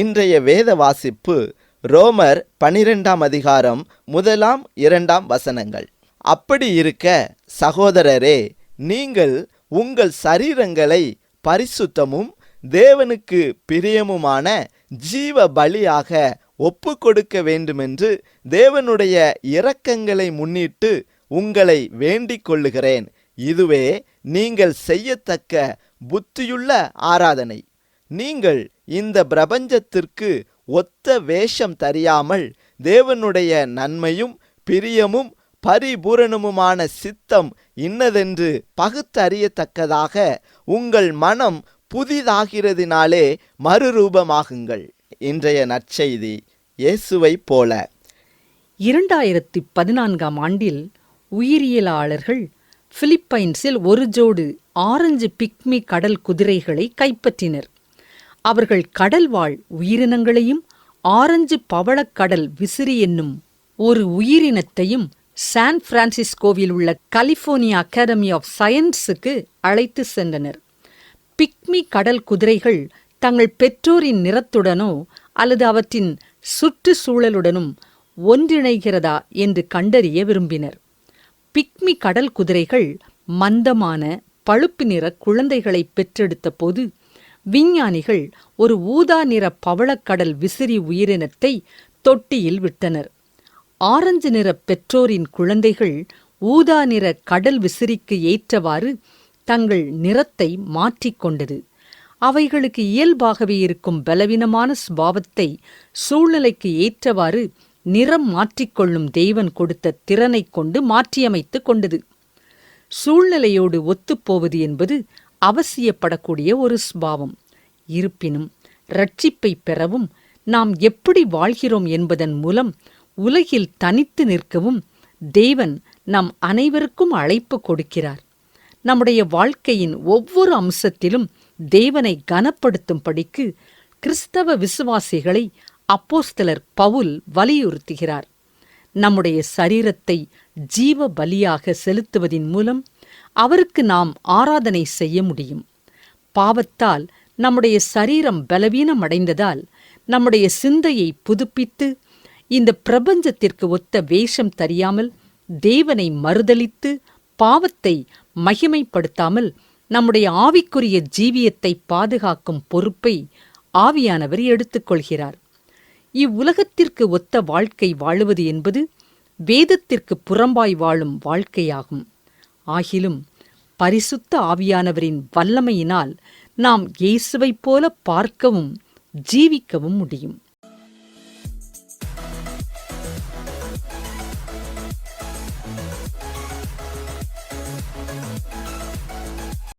இன்றைய வேத வாசிப்பு ரோமர் 12ஆம் அதிகாரம் 1-2 வசனங்கள். அப்படி இருக்க சகோதரரே, நீங்கள் உங்கள் சரீரங்களை பரிசுத்தமும் தேவனுக்கு பிரியமுமான ஜீவ பலியாக ஒப்பு கொடுக்க வேண்டுமென்று தேவனுடைய இரக்கங்களை முன்னிட்டு உங்களை வேண்டிக் கொள்ளுகிறேன். இதுவே நீங்கள் செய்யத்தக்க புத்தியுள்ள ஆராதனை. நீங்கள் இந்த பிரபஞ்சத்திற்கு ஒத்த வேஷம் தெரியாமல் தேவனுடைய நன்மையும் பிரியமும் பரிபூரணமுமான சித்தம் இன்னதென்று பகுத்தறியத்தக்கதாக உங்கள் மனம் புதிதாகிறதினாலே மறுரூபமாகுங்கள். இன்றைய நற்செய்தி இயேசுவை போல. 2014ஆம் ஆண்டில் உயிரியலாளர்கள் பிலிப்பைன்ஸில் ஒரு ஜோடு ஆரஞ்சு பிக்மி கடல் குதிரைகளை கைப்பற்றினர். அவர்கள் கடல்வாழ் உயிரினங்களையும் ஆரஞ்சு பவளக்கடல் விசிறி என்னும் ஒரு உயிரினத்தையும் சான் பிரான்சிஸ்கோவில் உள்ள கலிபோர்னியா அகாடமி ஆஃப் சயின்ஸுக்கு அழைத்து சென்றனர். பிக்மி கடல் குதிரைகள் தங்கள் பெற்றோரின் நிறத்துடனோ அல்லது அவற்றின் சுற்றுச்சூழலுடனும் ஒன்றிணைகிறதா என்று கண்டறிய விரும்பினர். பிக்மி கடல் குதிரைகள் மந்தமான பழுப்பு நிற குழந்தைகளை பெற்றெடுத்த போது விஞ்ஞானிகள் ஒரு ஊதா நிற பவளக்கடல் விசிறி உயிரினத்தை தொட்டியில் விட்டனர். ஆரஞ்சு நிற பெற்றோரின் குழந்தைகள் ஊதா நிற கடல் விசிறிக்கு ஏற்றவாறு தங்கள் நிறத்தை மாற்றிக்கொண்டது. அவைகளுக்கு இயல்பாகவே இருக்கும் பலவீனமான சுபாவத்தை சூழ்நிலைக்கு ஏற்றவாறு நிறம் மாற்றிக்கொள்ளும் தேவன் கொடுத்த திறனை கொண்டு மாற்றியமைத்து கொண்டது. சூழ்நிலையோடு ஒத்துப்போவது என்பது அவசியப்படக்கூடிய ஒரு சுபாவம். இருப்பினும் இரட்சிப்பை பெறவும் நாம் எப்படி வாழ்கிறோம் என்பதன் மூலம் உலகில் தனித்து நிற்கவும் தேவன் நம் அனைவருக்கும் அழைப்பு கொடுக்கிறார். நம்முடைய வாழ்க்கையின் ஒவ்வொரு அம்சத்திலும் தேவனை கனப்படுத்தும்படிக்கு கிறிஸ்தவ விசுவாசிகளை அப்போஸ்தலர் பவுல் வலியுறுத்துகிறார். நம்முடைய சரீரத்தை ஜீவ பலியாக செலுத்துவதின் மூலம் அவருக்கு நாம் ஆராதனை செய்ய முடியும். பாவத்தால் நம்முடைய சரீரம் பலவீனமடைந்ததால் நம்முடைய சிந்தையை புதுப்பித்து இந்த பிரபஞ்சத்திற்கு ஒத்த வேஷம் தெரியாமல் தேவனை மறுதலித்து பாவத்தை மகிமைப்படுத்தாமல் நம்முடைய ஆவிக்குரிய ஜீவியத்தை பாதுகாக்கும் பொறுப்பை ஆவியானவர் எடுத்துக்கொள்கிறார். இவ்வுலகத்திற்கு ஒத்த வாழ்க்கை வாழுவது என்பது வேதத்திற்கு புறம்பாய் வாழும் வாழ்க்கையாகும். ஆகிலும் பரிசுத்த ஆவியானவரின் வல்லமையினால் நாம் இயேசுவைப் போல பார்க்கவும் ஜீவிக்கவும் முடியும்.